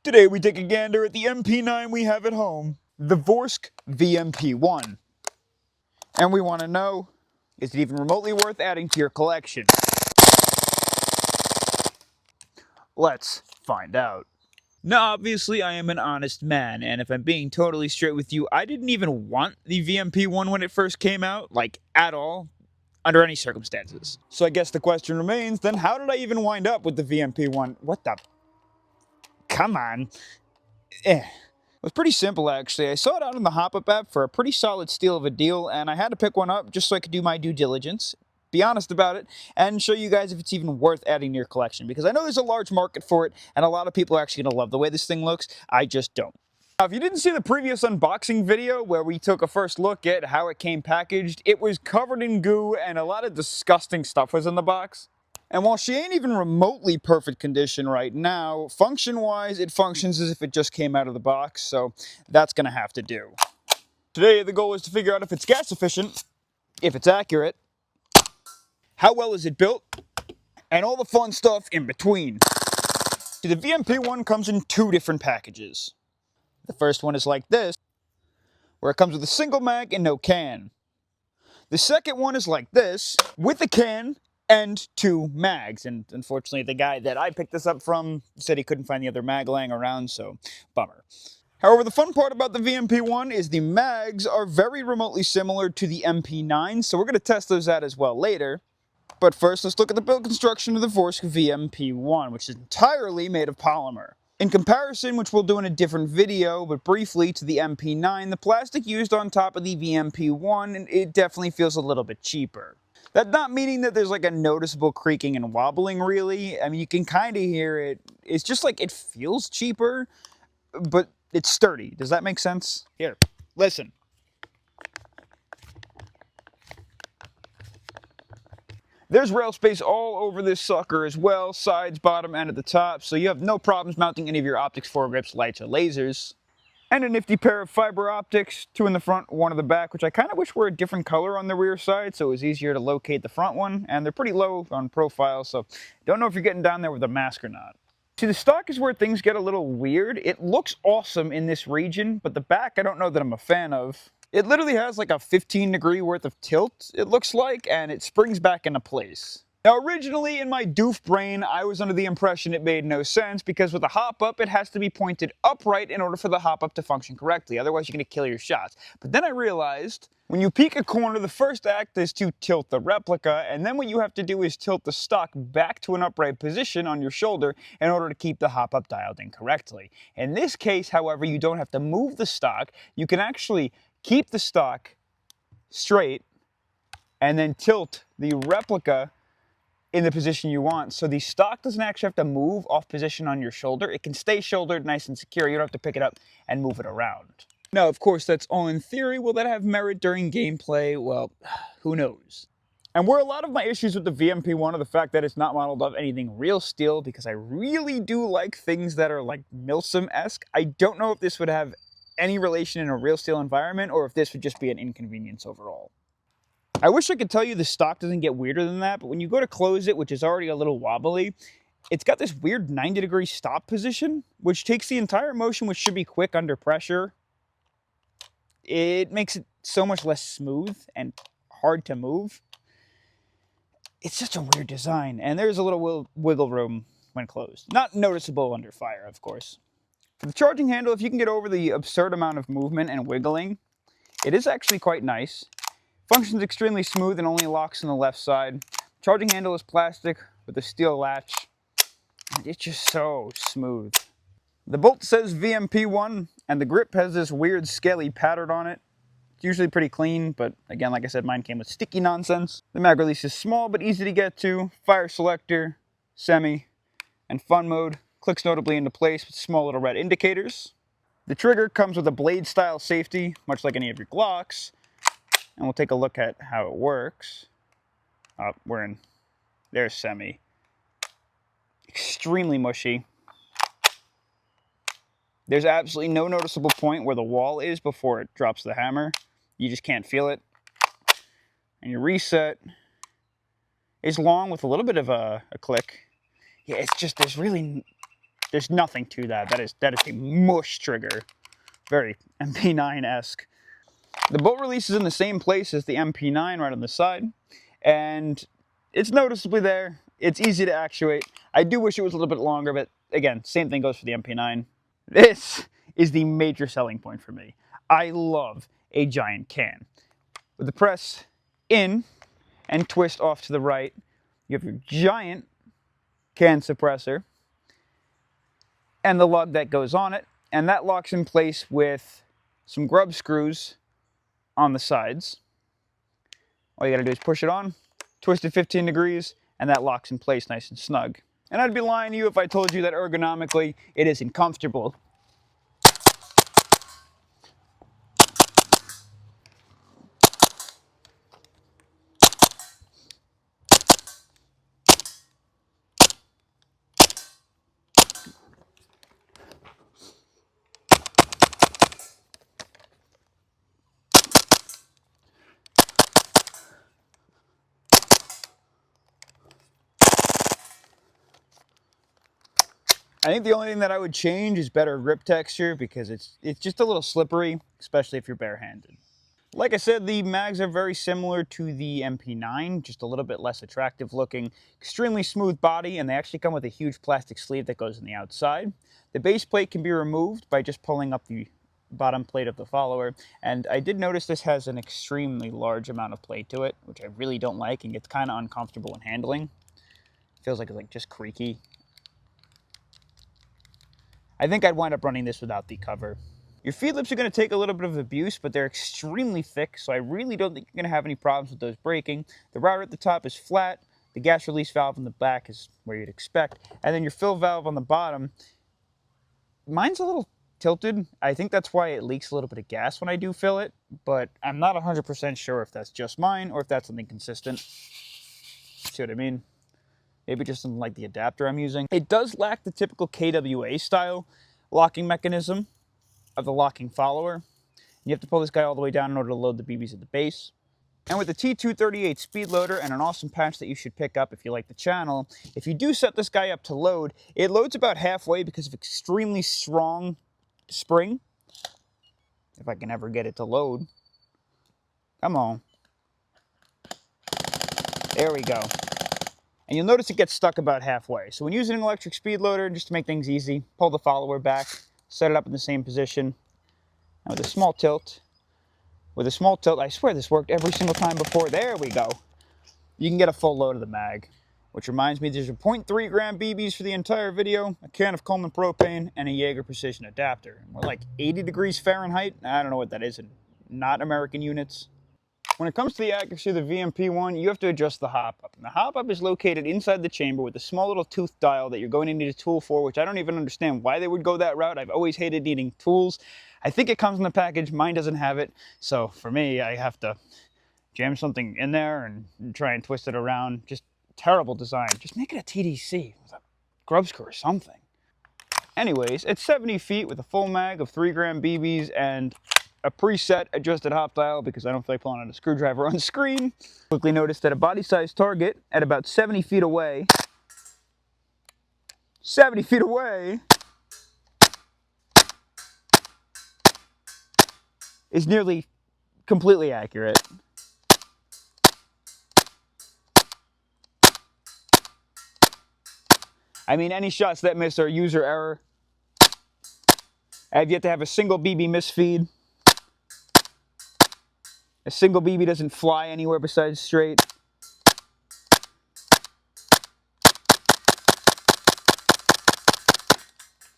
Today we take a gander at the MP9 we have at home, the Vorsk VMP-1. And we want to know, is it even remotely worth adding to your collection? Let's find out. Now, obviously, I am an honest man, and if I'm being totally straight with you, I didn't even want the VMP-1 when it first came out, like, at all, under any circumstances. So I guess the question remains, then how did I even wind up with the VMP-1? What the? Come on. It was pretty simple, actually. I saw it out in the Hop-Up app for a pretty solid steal of a deal, and I had to pick one up just so I could do my due diligence, be honest about it, and show you guys if it's even worth adding to your collection, because I know there's a large market for it, and a lot of people are actually going to love the way this thing looks. I just don't. Now, if you didn't see the previous unboxing video where we took a first look at how it came packaged, it was covered in goo and a lot of disgusting stuff was in the box. And while she ain't even remotely perfect condition right now, function-wise, it functions as if it just came out of the box, so that's gonna have to do. Today, the goal is to figure out if it's gas efficient, if it's accurate, how well is it built, and all the fun stuff in between. See, the VMP-1 comes in two different packages. The first one is like this, where it comes with a single mag and no can. The second one is like this, with a can and two mags, and unfortunately the guy that I picked this up from said he couldn't find the other mag laying around, so bummer. However, the fun part about the VMP-1 is the mags are very remotely similar to the MP9, so we're going to test those out as well later. But first, let's look at the build construction of the Vorsk VMP-1, which is entirely made of polymer. In comparison, which we'll do in a different video, but briefly, to the MP9, the plastic used on top of the VMP-1, it definitely feels a little bit cheaper. That not meaning that there's like a noticeable creaking and wobbling, really. I mean, you can kind of hear it. It's just like it feels cheaper, but it's sturdy. Does that make sense? Here, listen. There's rail space all over this sucker as well, sides, bottom, and at the top, so you have no problems mounting any of your optics, foregrips, lights, or lasers. And a nifty pair of fiber optics, two in the front, one in the back, which I kind of wish were a different color on the rear side, so it was easier to locate the front one, and they're pretty low on profile, so don't know if you're getting down there with a mask or not. See, the stock is where things get a little weird. It looks awesome in this region, but the back I don't know that I'm a fan of. It literally has like a 15-degree worth of tilt, it looks like, and it springs back into place. Now, originally, in my doof brain, I was under the impression it made no sense, because with a hop-up, it has to be pointed upright in order for the hop-up to function correctly, otherwise you're going to kill your shots. But then I realized, when you peek a corner, the first act is to tilt the replica, and then what you have to do is tilt the stock back to an upright position on your shoulder in order to keep the hop-up dialed in correctly. In this case, however, you don't have to move the stock, you can actually keep the stock straight and then tilt the replica in the position you want. So the stock doesn't actually have to move off position on your shoulder. It can stay shouldered nice and secure. You don't have to pick it up and move it around. Now, of course, that's all in theory. Will that have merit during gameplay? Well, who knows? And where a lot of my issues with the VMP-1 are the fact that it's not modeled off anything real steel, because I really do like things that are like Milsim-esque. I don't know if this would have any relation in a real steel environment, or if this would just be an inconvenience overall. I wish I could tell you the stock doesn't get weirder than that, but when you go to close it, which is already a little wobbly, it's got this weird 90-degree stop position, which takes the entire motion, which should be quick under pressure. It makes it so much less smooth and hard to move. It's such a weird design, and there's a little wiggle room when closed. Not noticeable under fire, of course. For the charging handle, if you can get over the absurd amount of movement and wiggling, it is actually quite nice. Functions extremely smooth and only locks on the left side. Charging handle is plastic with a steel latch. It's just so smooth. The bolt says VMP-1, and the grip has this weird scaly pattern on it. It's usually pretty clean, but again, like I said, mine came with sticky nonsense. The mag release is small but easy to get to. Fire selector, semi, and fun mode. Clicks notably into place with small little red indicators. The trigger comes with a blade style safety, much like any of your Glocks. And we'll take a look at how it works. There's semi. Extremely mushy. There's absolutely no noticeable point where the wall is before it drops the hammer. You just can't feel it. And your reset is long with a little bit of a click. Yeah, it's just, there's really There's nothing to that. That is a mush trigger. Very MP9-esque. The bolt release is in the same place as the MP9 right on the side, and it's noticeably there. It's easy to actuate. I do wish it was a little bit longer, but again, same thing goes for the MP9. This is the major selling point for me. I love a giant can. With the press in and twist off to the right, you have your giant can suppressor and the lug that goes on it, and that locks in place with some grub screws on the sides. All you gotta do is push it on, twist it 15 degrees, and that locks in place nice and snug. And I'd be lying to you if I told you that ergonomically it isn't comfortable. I think the only thing that I would change is better grip texture, because it's just a little slippery, especially if you're barehanded. Like I said, the mags are very similar to the MP9, just a little bit less attractive looking, extremely smooth body, and they actually come with a huge plastic sleeve that goes on the outside. The base plate can be removed by just pulling up the bottom plate of the follower, and I did notice this has an extremely large amount of plate to it, which I really don't like, and gets kind of uncomfortable in handling. It feels like it's just creaky. I think I'd wind up running this without the cover. Your feed lips are going to take a little bit of abuse, but they're extremely thick, so I really don't think you're going to have any problems with those breaking. The router at the top is flat, the gas release valve in the back is where you'd expect, and then your fill valve on the bottom, mine's a little tilted. I think that's why it leaks a little bit of gas when I do fill it, but I'm not 100% sure if that's just mine or if that's something consistent. See what I mean? Maybe just something like the adapter I'm using. It does lack the typical KWA style locking mechanism of the locking follower. You have to pull this guy all the way down in order to load the BBs at the base. And with the T238 speed loader and an awesome patch that you should pick up if you like the channel, if you do set this guy up to load, it loads about halfway because of extremely strong spring. If I can ever get it to load. Come on. There we go. And you'll notice it gets stuck about halfway. So when using an electric speed loader, just to make things easy, pull the follower back, set it up in the same position. And with a small tilt, I swear this worked every single time before. There we go. You can get a full load of the mag. Which reminds me, there's a 0.3 gram BBs for the entire video, a can of Coleman propane, and a Jaeger precision adapter. And we're like 80 degrees Fahrenheit. I don't know what that is in not American units. When it comes to the accuracy of the VMP1, you have to adjust the hop-up. And the hop-up is located inside the chamber with a small little tooth dial that you're going to need a tool for, which I don't even understand why they would go that route. I've always hated needing tools. I think it comes in the package. Mine doesn't have it. So for me, I have to jam something in there and try and twist it around. Just terrible design. Just make it a TDC with a grub screw or something. Anyways, it's 70 feet with a full mag of 3 gram BBs and a preset adjusted hop dial because I don't feel like pulling out a screwdriver on screen. Quickly noticed that a body size target at about 70 feet away, 70 feet away, is nearly completely accurate. I mean, any shots that miss are user error. I've yet to have a single BB misfeed. A single BB doesn't fly anywhere besides straight.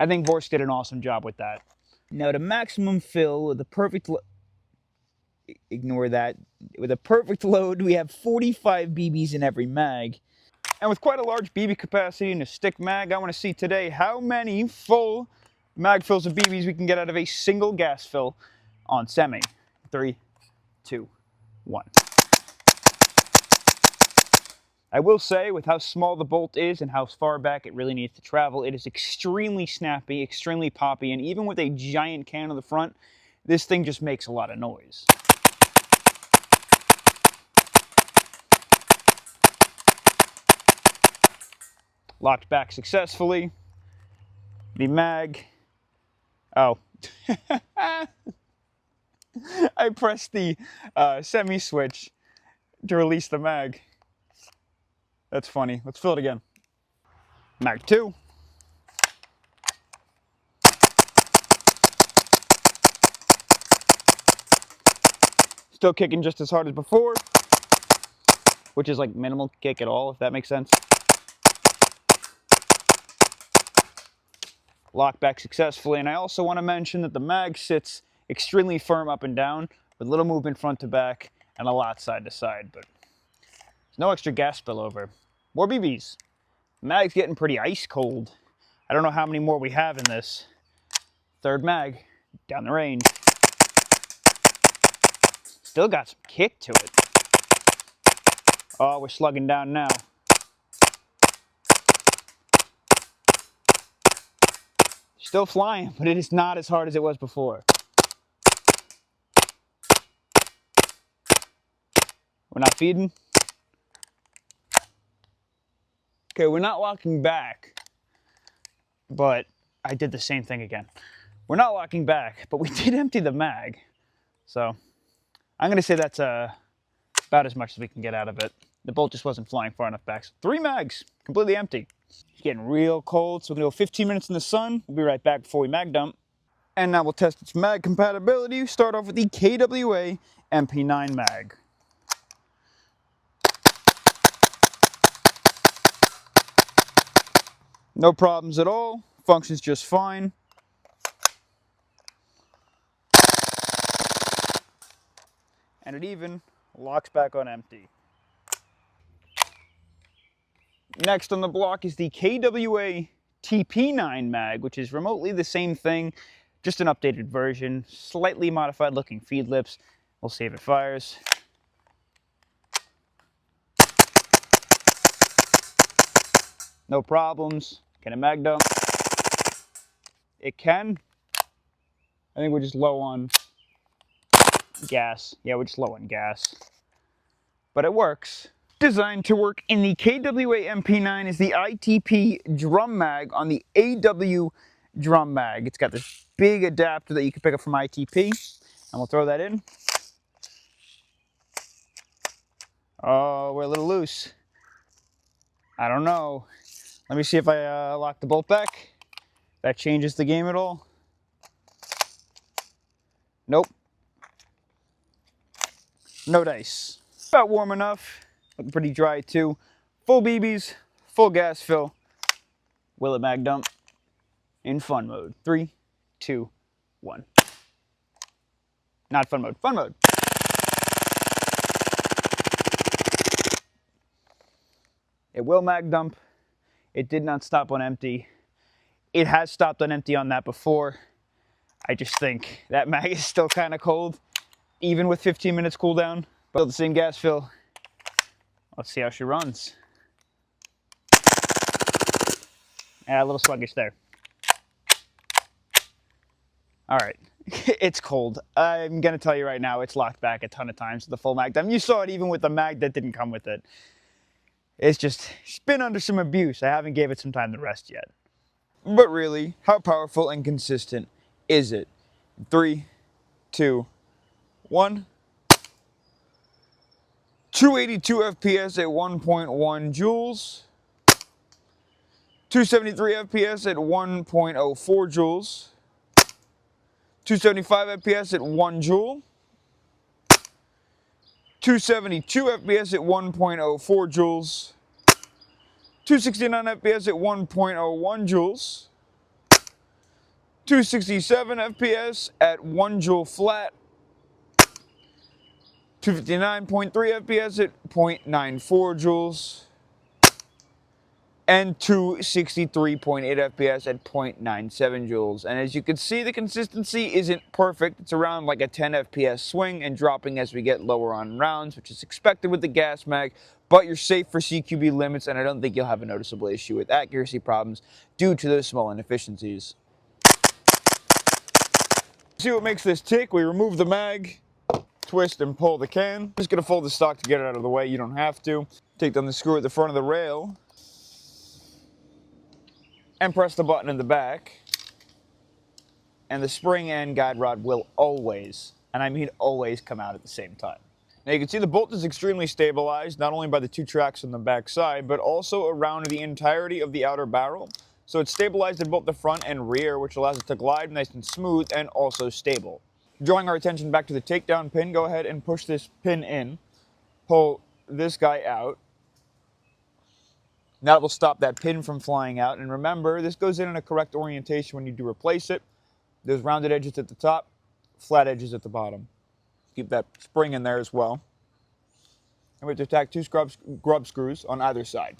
I think Vorsk did an awesome job with that. Now to maximum fill with the perfect ignore that. With a perfect load, we have 45 BBs in every mag. And with quite a large BB capacity in a stick mag, I want to see today how many full mag fills of BBs we can get out of a single gas fill on semi. 3, 2, 1. I will say, with how small the bolt is and how far back it really needs to travel, it is extremely snappy, extremely poppy, and even with a giant can on the front, this thing just makes a lot of noise. Locked back successfully. The mag. Oh. I pressed the semi switch to release the mag. That's funny. Let's fill it again. Mag 2. Still kicking just as hard as before, which is like minimal kick at all, if that makes sense. Lock back successfully, and I also want to mention that the mag sits extremely firm up and down with little movement front to back and a lot side to side, but there's no extra gas spillover. More BBs. Mag's getting pretty ice cold. I don't know how many more we have in this. Third mag, down the range. Still got some kick to it. Oh, we're slugging down now. Still flying, but it is not as hard as it was before. We're not feeding. Okay, we're not locking back, but I did the same thing again. We're not locking back, but we did empty the mag. So I'm gonna say that's about as much as we can get out of it. The bolt just wasn't flying far enough back. So 3 mags, completely empty. It's getting real cold, so we're gonna go 15 minutes in the sun. We'll be right back before we mag dump. And now we'll test its mag compatibility. Start off with the KWA MP9 mag. No problems at all, functions just fine. And it even locks back on empty. Next on the block is the KWA TP9 mag, which is remotely the same thing, just an updated version, slightly modified looking feed lips. We'll see if it fires. No problems. Can it mag dump? It can. I think we're just low on gas. Yeah, we're just low on gas. But it works. Designed to work in the KWA MP9 is the ITP drum mag on the AW drum mag. It's got this big adapter that you can pick up from ITP. And we'll throw that in. Oh, we're a little loose. I don't know. Let me see if I lock the bolt back. That changes the game at all. Nope. No dice. About warm enough. Looking pretty dry too. Full BBs, full gas fill. Will it mag dump? In fun mode. 3, 2, 1. Not fun mode. Fun mode. It will mag dump. It did not stop on empty. It has stopped on empty on that before. I just think that mag is still kind of cold, even with 15 minutes cooldown. But the same gas fill. Let's see how she runs. Yeah, a little sluggish there. All right, it's cold. I'm gonna tell you right now, it's locked back a ton of times to the full mag dump. You saw it even with the mag that didn't come with it. It's been under some abuse. I haven't gave it some time to rest yet. But really, how powerful and consistent is it? 3, 2, 1. 282 FPS at 1.1 joules. 273 FPS at 1.04 joules. 275 FPS at 1 joule. 272 FPS at 1.04 joules. 269 FPS at 1.01 joules. 267 FPS at 1 joule flat. 259.3 FPS at 0.94 joules. And 263.8 FPS at 0.97 joules. And as you can see, the consistency isn't perfect. It's around like a 10 FPS swing and dropping as we get lower on rounds, which is expected with the gas mag, but you're safe for CQB limits, and I don't think you'll have a noticeable issue with accuracy problems due to those small inefficiencies. See what makes this tick? We remove the mag, twist and pull the can. Just gonna fold the stock to get it out of the way. You don't have to. Take down the screw at the front of the rail and press the button in the back. and the spring and guide rod will always, and I mean always, come out at the same time. Now you can see the bolt is extremely stabilized, not only by the two tracks on the back side, but also around the entirety of the outer barrel. So it's stabilized in both the front and rear, which allows it to glide nice and smooth and also stable. Drawing our attention back to the takedown pin, go ahead and push this pin in, pull this guy out. Now it will stop that pin from flying out, and remember, this goes in a correct orientation when you do replace it. There's rounded edges at the top, flat edges at the bottom. Keep that spring in there as well. And we have to tack two grub screws on either side.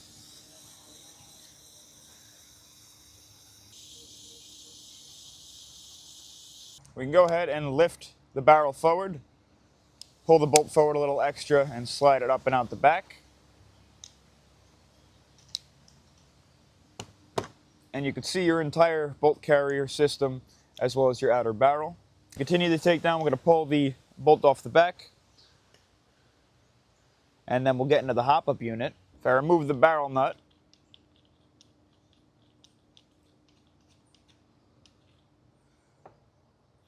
We can go ahead and lift the barrel forward, pull the bolt forward a little extra, and slide it up and out the back. And you can see your entire bolt carrier system as well as your outer barrel. Continue the takedown. We're going to pull the bolt off the back, and then we'll get into the hop-up unit. If I remove the barrel nut,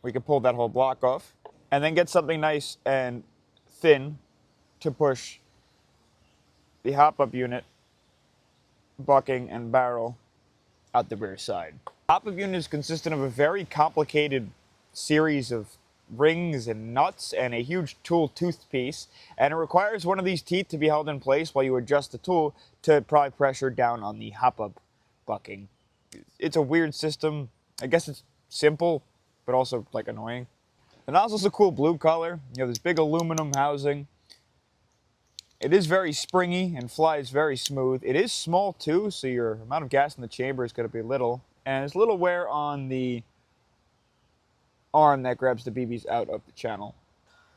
we can pull that whole block off, and then get something nice and thin to push the hop-up unit, bucking, and barrel out the rear side. Hop-up unit is consistent of a very complicated series of rings and nuts and a huge tool tooth piece, and it requires one of these teeth to be held in place while you adjust the tool to apply pressure down on the hop-up bucking. It's a weird system. I guess it's simple, but also like annoying. The nozzle's a cool blue color. You have this big aluminum housing. It is very springy and flies very smooth. It is small too, so your amount of gas in the chamber is going to be little, and there's a little wear on the arm that grabs the BBs out of the channel.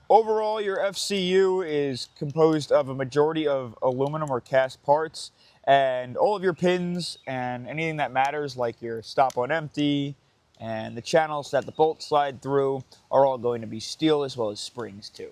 Overall, your FCU is composed of a majority of aluminum or cast parts, and all of your pins and anything that matters, like your stop on empty and the channels that the bolts slide through, are all going to be steel, as well as springs too.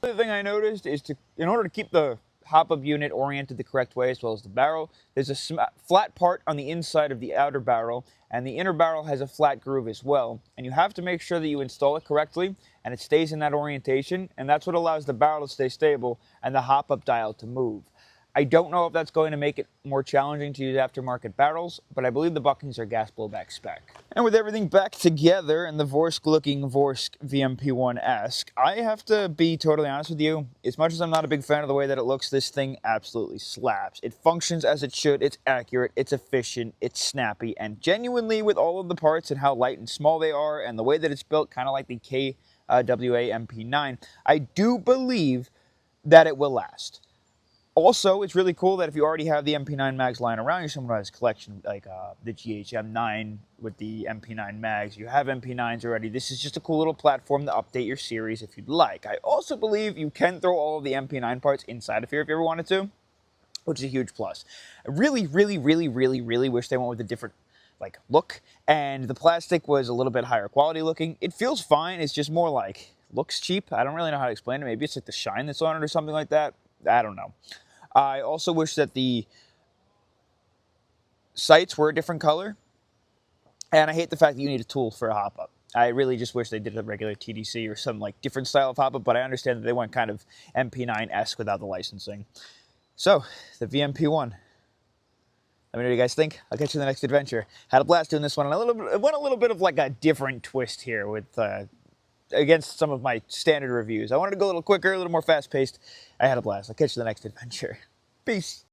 The other thing I noticed is in order to keep the hop-up unit oriented the correct way, as well as the barrel, there's a flat part on the inside of the outer barrel, and the inner barrel has a flat groove as well. And you have to make sure that you install it correctly and it stays in that orientation, and that's what allows the barrel to stay stable and the hop-up dial to move. I don't know if that's going to make it more challenging to use aftermarket barrels, but I believe the buckings are gas blowback spec. And with everything back together and the Vorsk-looking Vorsk VMP1-esque, I have to be totally honest with you. As much as I'm not a big fan of the way that it looks, this thing absolutely slaps. It functions as it should, it's accurate, it's efficient, it's snappy, and genuinely, with all of the parts and how light and small they are, and the way that it's built, kind of like the KWA MP9, I do believe that it will last. Also, it's really cool that if you already have the MP9 mags lying around, you're someone who has a collection like the GHM9 with the MP9 mags, you have MP9s already, this is just a cool little platform to update your series if you'd like. I also believe you can throw all of the MP9 parts inside of here if you ever wanted to, which is a huge plus. I really wish they went with a different look, and the plastic was a little bit higher quality looking. It feels fine, it's just more like, looks cheap. I don't really know how to explain it. Maybe it's like the shine that's on it or something like that. I don't know. I also wish that the sights were a different color, and I hate the fact that you need a tool for a hop-up. I really just wish they did a regular TDC or some different style of hop-up, but I understand that they went kind of MP9-esque without the licensing. So, the VMP1. Let me know what you guys think. I'll catch you in the next adventure. Had a blast doing this one, and it went a little bit of a different twist here with against some of my standard reviews. I wanted to go a little quicker, a little more fast-paced. I had a blast. I'll catch you in the next adventure. Peace.